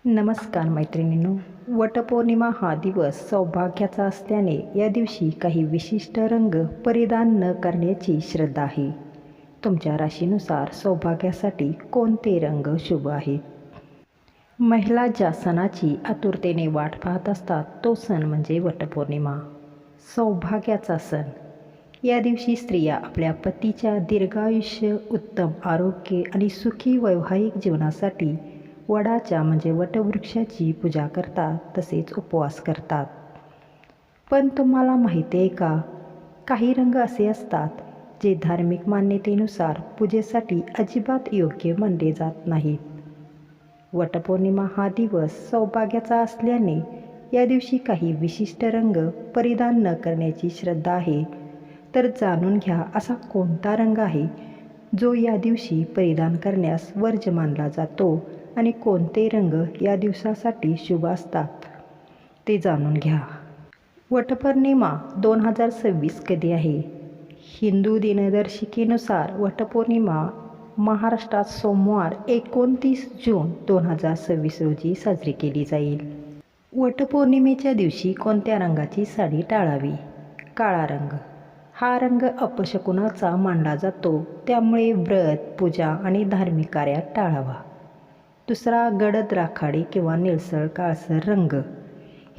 नमस्कार मैत्रिणींनो. वटपौर्णिमा हा दिवस सौभाग्याचा असल्याने या दिवशी काही विशिष्ट रंग परिधान न करण्याची श्रद्धा आहे. तुमच्या राशीनुसार सौभाग्यासाठी कोणते रंग शुभ आहेत? महिला ज्या सणाची आतुरतेने वाट पाहत असतात तो सण म्हणजे वटपौर्णिमा, सौभाग्याचा सण. या दिवशी स्त्रिया आपल्या पतीच्या दीर्घायुष्य, उत्तम आरोग्य आणि सुखी वैवाहिक जीवनासाठी वडाच्या म्हणजे वटवृक्षाची पूजा करतात, तसेच उपवास करतात. पण तुम्हाला माहिती आहे का, काही रंग असे असतात जे धार्मिक मान्यतेनुसार पूजेसाठी अजिबात योग्य मानले जात नाहीत. वटपौर्णिमा हा दिवस सौभाग्याचा असल्याने या दिवशी काही विशिष्ट रंग परिधान न करण्याची श्रद्धा आहे. तर जाणून घ्या असा कोणता रंग आहे जो या दिवशी परिधान करण्यास वर्ज्य मानला जातो आणि कोणते रंग या दिवसासाठी शुभ असतात ते जाणून घ्या. वटपौर्णिमा 2026 कधी आहे? हिंदू दिनदर्शिकेनुसार वटपौर्णिमा महाराष्ट्रात सोमवार 29 जून 2026 रोजी साजरी केली जाईल. वटपौर्णिमेच्या दिवशी कोणत्या रंगाची साडी टाळावी? काळा रंग. हा रंग अपशकुनाचा मानला जातो, त्यामुळे व्रत, पूजा आणि धार्मिक कार्यात टाळावा. दुसरा, गडद राखाडी किंवा निळसर काळसर रंग.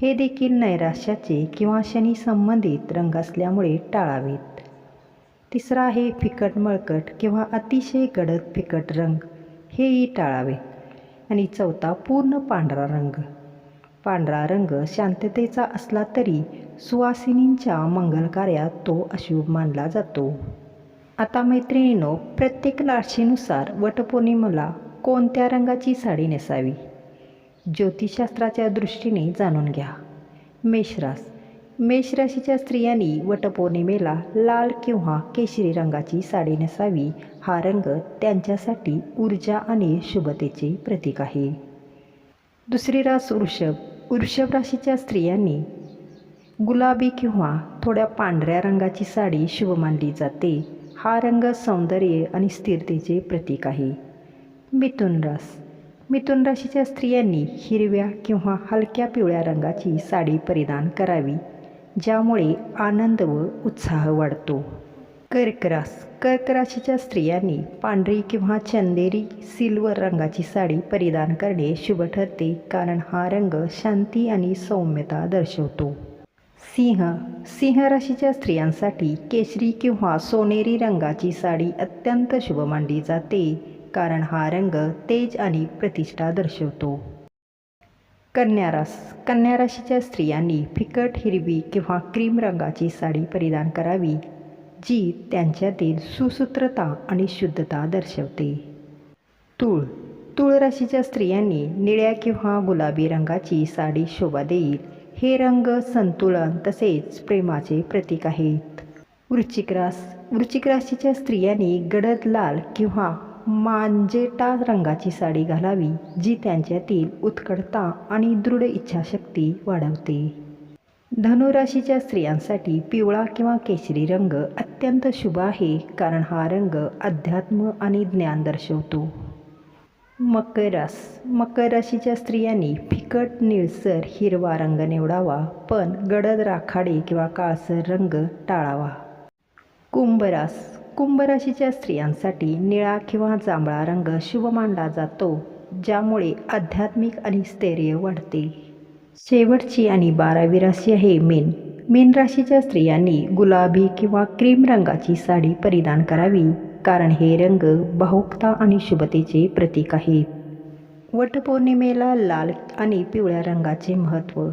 हे देखील नैराश्याचे किंवा शनी संबंधित रंग असल्यामुळे टाळावेत. तिसरा आहे फिकट मळकट किंवा अतिशय गडद फिकट रंग. हेही टाळावेत. आणि चौथा, पूर्ण पांढरा रंग. पांढरा रंग शांततेचा असला तरी सुवासिनींच्या मंगल कार्यात तो अशुभ मानला जातो. आता मैत्रिणींनो, प्रत्येक राशीनुसार वटपौर्णिमेला कोणत्या रंगाची साडी नेसावी? ज्योतिषशास्त्राच्या दृष्टीने जाणून घ्या. मेषरास. मेष राशीच्या स्त्रियांनी वटपौर्णिमेला लाल किंवा केशरी रंगाची साडी नेसावी. हा रंग त्यांच्यासाठी ऊर्जा आणि शुभतेचे प्रतीक आहे. दुसरी रास वृषभ. वृषभ राशीच्या स्त्रियांनी गुलाबी किंवा थोड्या पांढऱ्या रंगाची साडी शुभ मानली जाते. हा रंग सौंदर्य आणि स्थिरतेचे प्रतीक आहे. मिथुन रास. मिथुन राशीच्या स्त्रियांनी हिरव्या किंवा हलक्या पिवळ्या रंगाची साडी परिधान करावी, ज्यामुळे आनंद व उत्साह वाढतो. कर्क रास. कर्क राशीच्या स्त्रियांनी पांढरी किंवा चंदेरी सिल्वर रंगाची साडी परिधान करणे शुभ ठरते, कारण हा रंग शांती आणि सौम्यता दर्शवतो. सिंह. सिंह राशीच्या स्त्रियांसाठी केशरी किंवा सोनेरी रंगाची साडी अत्यंत शुभ मानली जाते, कारण हा रंग तेज आणि प्रतिष्ठा दर्शवतो. कन्या रास. कन्या राशीच्या स्त्रियांनी फिकट हिरवी किंवा क्रीम रंगाची साडी परिधान करावी, जी त्यांच्यातील सुसूत्रता आणि शुद्धता दर्शवते. तूळ. तूळ राशीच्या स्त्रियांनी निळ्या किंवा गुलाबी रंगाची साडी शोभा देईल. हे रंग संतुलन तसेच प्रेमाचे प्रतीक आहेत. वृश्चिक रास. वृश्चिक राशीच्या स्त्रियांनी गडद लाल किंवा मांजेटा रंगाची साडी घालावी, जी त्यांच्यातील उत्कटता आणि दृढ इच्छाशक्ती वाढवते. धनुराशीच्या स्त्रियांसाठी पिवळा किंवा केशरी रंग अत्यंत शुभ आहे, कारण हा रंग अध्यात्म आणि ज्ञान दर्शवतो. मकर रास. मकर राशीच्या स्त्रियांनी फिकट निळसर हिरवा रंग निवडावा, पण गडद राखाडी किंवा काळसर रंग टाळावा. कुंभ रास. कुंभ राशीच्या स्त्रियांसाठी निळा किंवा जांभळा रंग शुभ मानला जातो, ज्यामुळे आध्यात्मिक आणि स्थैर्य वाढते. शेवटची आणि 12वी राशी आहे मीन. मीन राशीच्या स्त्रियांनी गुलाबी किंवा क्रीम रंगाची साडी परिधान करावी, कारण हे रंग भावुकता आणि शुभतेचे प्रतीक आहेत. वटपौर्णिमेला लाल आणि पिवळ्या रंगाचे महत्त्व.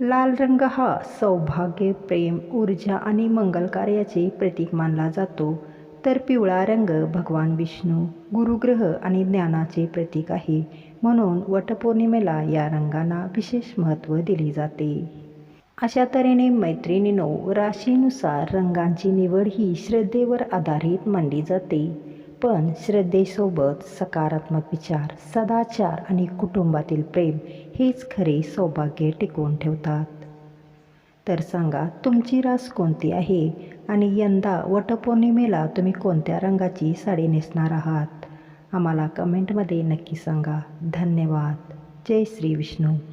लाल रंग हा सौभाग्य, प्रेम, ऊर्जा आणि मंगल कार्याचे प्रतीक मानला जातो, तर पिवळा रंग भगवान विष्णू, गुरुग्रह आणि ज्ञानाचे प्रतीक आहे. म्हणून वटपौर्णिमेला या रंगांना विशेष महत्त्व दिले जाते. अशा तऱ्हेने मैत्रिणींनो, राशीनुसार रंगांची निवड ही श्रद्धेवर आधारित मानली जाते, पण श्रद्धेसोबत सकारात्मक विचार, सदाचार आणि कुटुंबातील प्रेम हेच खरे सौभाग्य टिकवून ठेवतात. तर सांगा, तुमची रास कोणती आहे आणि यंदा वटपौर्णिमेला तुम्ही कोणत्या रंगाची साडी नेसणार आहात? आम्हाला कमेंटमध्ये नक्की सांगा. धन्यवाद. जय श्री विष्णू.